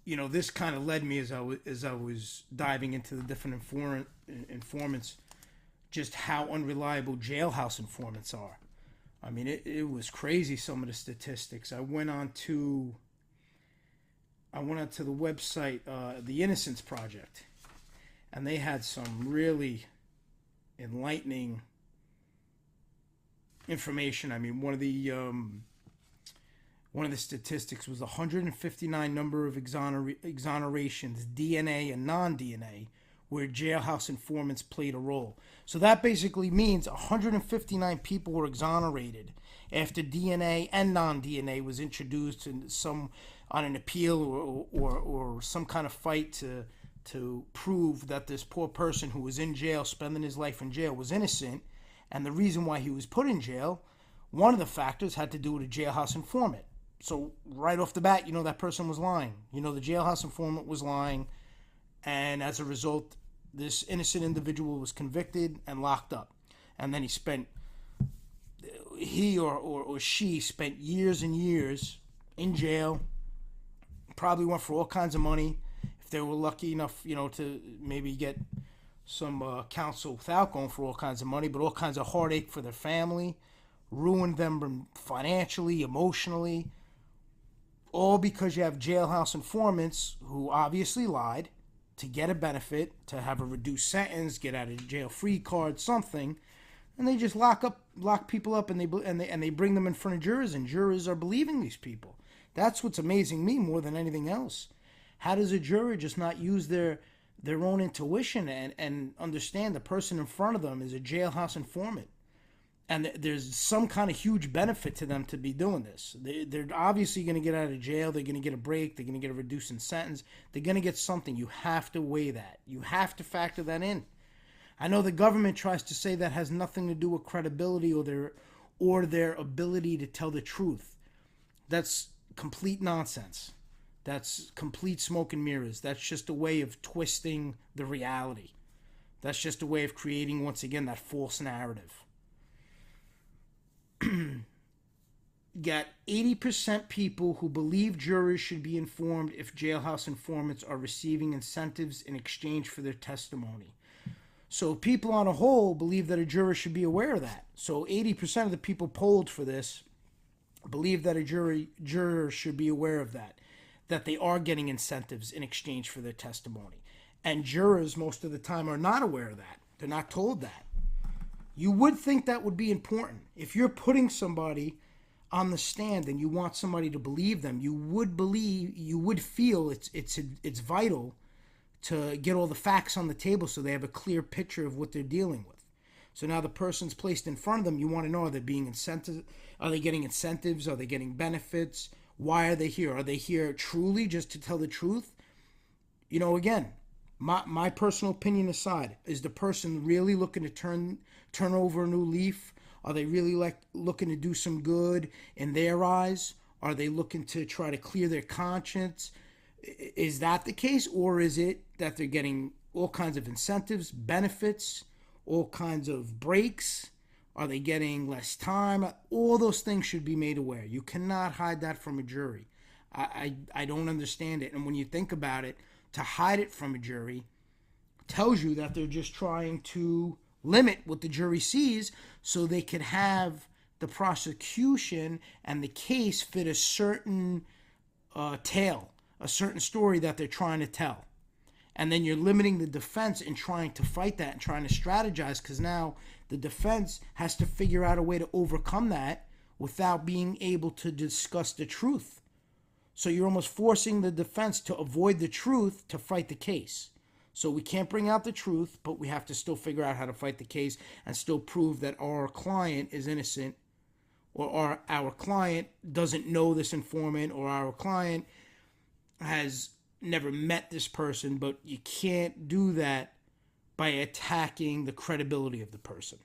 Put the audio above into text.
this kind of led me as I was diving into the different informants, just how unreliable jailhouse informants are. I mean, it was crazy, some of the statistics. I went onto the website, the Innocence Project, and they had some really enlightening information. I mean, one of the statistics was 159 number of exonerations, DNA and non-DNA, where jailhouse informants played a role. So that basically means 159 people were exonerated after DNA and non-DNA was introduced in some on an appeal or some kind of fight to prove that this poor person who was in jail, spending his life in jail, was innocent. And the reason why he was put in jail, one of the factors had to do with a jailhouse informant. So right off the bat, that person was lying. The jailhouse informant was lying. And as a result, this innocent individual was convicted and locked up. And then he or she spent years and years in jail, probably went for all kinds of money. If they were lucky enough, to maybe get some counsel without going for all kinds of money, but all kinds of heartache for their family, ruined them financially, emotionally, all because you have jailhouse informants who obviously lied to get a benefit, to have a reduced sentence, get out of jail free card, something, and they just lock people up and they bring them in front of jurors, and jurors are believing these people. That's what's amazing me more than anything else. How does a juror just not use their own intuition and understand the person in front of them is a jailhouse informant? And there's some kind of huge benefit to them to be doing this. They're obviously going to get out of jail. They're going to get a break. They're going to get a reduced sentence. They're going to get something. You have to weigh that. You have to factor that in. I know the government tries to say that has nothing to do with credibility or their ability to tell the truth. That's complete nonsense. That's complete smoke and mirrors. That's just a way of twisting the reality. That's just a way of creating, once again, that false narrative. Got 80% people who believe jurors should be informed if jailhouse informants are receiving incentives in exchange for their testimony. So people on a whole believe that a juror should be aware of that. So 80% of the people polled for this believe that a juror should be aware of that they are getting incentives in exchange for their testimony. And jurors most of the time are not aware of that. They're not told that. You would think that would be important. If you're putting somebody on the stand and you want somebody to believe them, you would feel it's vital to get all the facts on the table so they have a clear picture of what they're dealing with. So now the person's placed in front of them, you want to know, are they being incentive? Are they getting incentives? Are they getting benefits? Why are they here? Are they here truly just to tell the truth? Again, my personal opinion aside, is the person really looking to turn over a new leaf? Are they really looking to do some good in their eyes? Are they looking to try to clear their conscience? Is that the case? Or is it that they're getting all kinds of incentives, benefits, all kinds of breaks? Are they getting less time? All those things should be made aware. You cannot hide that from a jury. I don't understand it. And when you think about it, to hide it from a jury tells you that they're just trying to limit what the jury sees so they could have the prosecution and the case fit a certain tale, a certain story that they're trying to tell. And then you're limiting the defense in trying to fight that and trying to strategize, because now the defense has to figure out a way to overcome that without being able to discuss the truth. So you're almost forcing the defense to avoid the truth to fight the case. So we can't bring out the truth, but we have to still figure out how to fight the case and still prove that our client is innocent, or our client doesn't know this informant, or our client has never met this person. But you can't do that by attacking the credibility of the person.